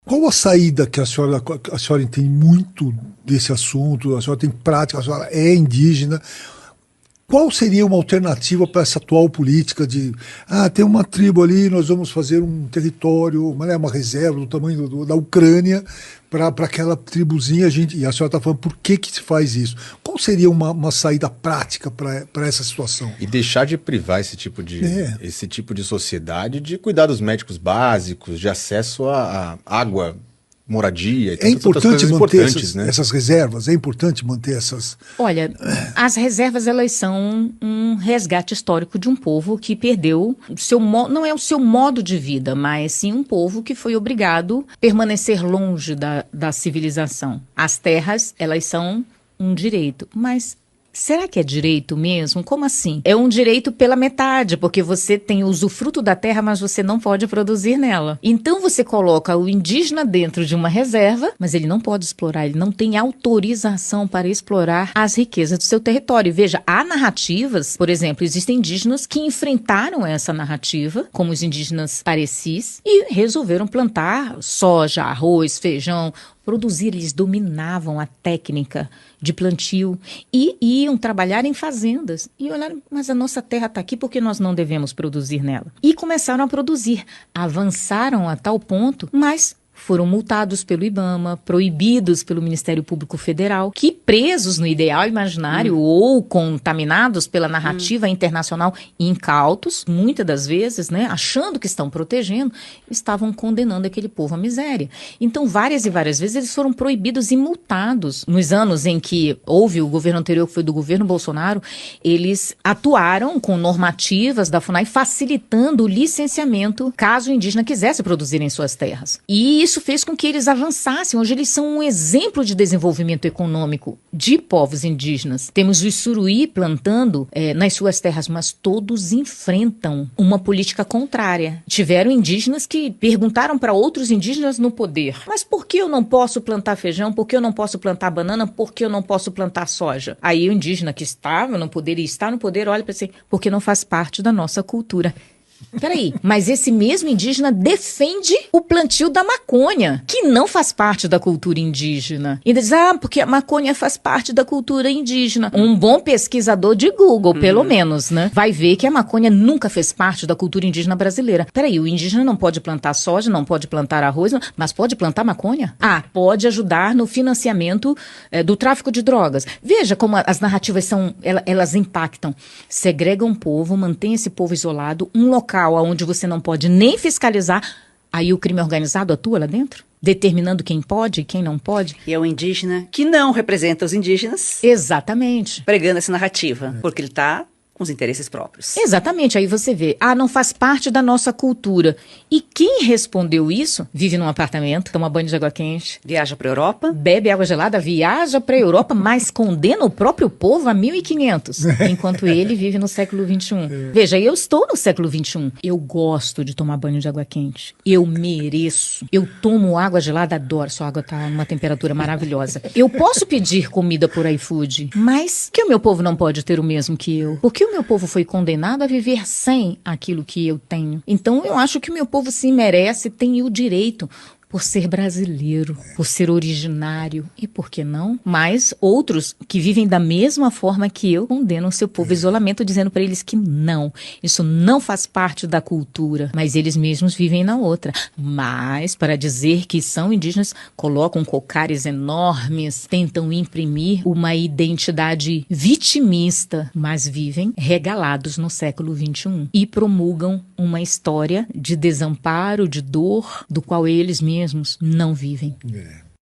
Qual a saída que a senhora entende muito desse assunto, a senhora tem prática, a senhora é indígena, qual seria uma alternativa para essa atual política de, tem uma tribo ali, nós vamos fazer um território, uma reserva do tamanho da Ucrânia para aquela tribuzinha, e a senhora está falando por que se faz isso? Qual seria uma saída prática para essa situação? E deixar de privar esse tipo de sociedade de cuidados médicos básicos, de acesso a água, moradia e tantas outras coisas importantes, né? Essas reservas, é importante manter essas... Olha, as reservas, elas são um resgate histórico de um povo que perdeu não é o seu modo de vida, mas sim um povo que foi obrigado a permanecer longe da civilização. As terras, elas são um direito, mas... será que é direito mesmo? Como assim? É um direito pela metade, porque você tem o usufruto da terra, mas você não pode produzir nela. Então você coloca o indígena dentro de uma reserva, mas ele não pode explorar, ele não tem autorização para explorar as riquezas do seu território. Veja, há narrativas, por exemplo, existem indígenas que enfrentaram essa narrativa, como os indígenas parecis, e resolveram plantar soja, arroz, feijão, produzir, eles dominavam a técnica de plantio e iam trabalhar em fazendas. E olharam, mas a nossa terra está aqui, porque nós não devemos produzir nela? E começaram a produzir, avançaram a tal ponto, mas foram multados pelo IBAMA, proibidos pelo Ministério Público Federal, que presos no ideal imaginário ou contaminados pela narrativa internacional, incautos, muitas das vezes, né, achando que estão protegendo, estavam condenando aquele povo à miséria. Então, várias e várias vezes eles foram proibidos e multados. Nos anos em que houve o governo anterior, que foi do governo Bolsonaro, eles atuaram com normativas da FUNAI facilitando o licenciamento caso o indígena quisesse produzir em suas terras. E isso fez com que eles avançassem. Hoje eles são um exemplo de desenvolvimento econômico de povos indígenas. Temos o Suruí plantando nas suas terras, mas todos enfrentam uma política contrária. Tiveram indígenas que perguntaram para outros indígenas no poder: mas por que eu não posso plantar feijão? Por que eu não posso plantar banana? Por que eu não posso plantar soja? Aí o indígena que estava no poder e está no poder olha para si: porque não faz parte da nossa cultura. Peraí, mas esse mesmo indígena defende o plantio da maconha, que não faz parte da cultura indígena. E diz, porque a maconha faz parte da cultura indígena. Um bom pesquisador de Google, pelo menos, né, vai ver que a maconha nunca fez parte da cultura indígena brasileira. Peraí, o indígena não pode plantar soja, não pode plantar arroz, mas pode plantar maconha? Pode ajudar no financiamento do tráfico de drogas. Veja como as narrativas elas impactam. Segregam o povo, mantém esse povo isolado, um local onde você não pode nem fiscalizar, aí o crime organizado atua lá dentro, determinando quem pode e quem não pode. E é o indígena que não representa os indígenas. Exatamente. Pregando essa narrativa, porque ele está com os interesses próprios. Exatamente, aí você vê, não faz parte da nossa cultura. E quem respondeu isso, vive num apartamento, toma banho de água quente, viaja para a Europa, bebe água gelada, viaja para a Europa, mas condena o próprio povo a 1500, enquanto ele vive no século XXI. Veja, eu estou no século XXI. Eu gosto de tomar banho de água quente. Eu mereço. Eu tomo água gelada, adoro. Sua água está numa temperatura maravilhosa. Eu posso pedir comida por iFood, mas que o meu povo não pode ter o mesmo que eu? Porque o meu povo foi condenado a viver sem aquilo que eu tenho. Então eu acho que o meu povo se merece, tem o direito, por ser brasileiro, por ser originário e, por que não, mas outros que vivem da mesma forma que eu condenam seu povo ao isolamento, dizendo para eles que não, isso não faz parte da cultura, mas eles mesmos vivem na outra. Mas, para dizer que são indígenas, colocam cocares enormes, tentam imprimir uma identidade vitimista, mas vivem regalados no século XXI e promulgam uma história de desamparo, de dor, do qual eles mesmos não vivem.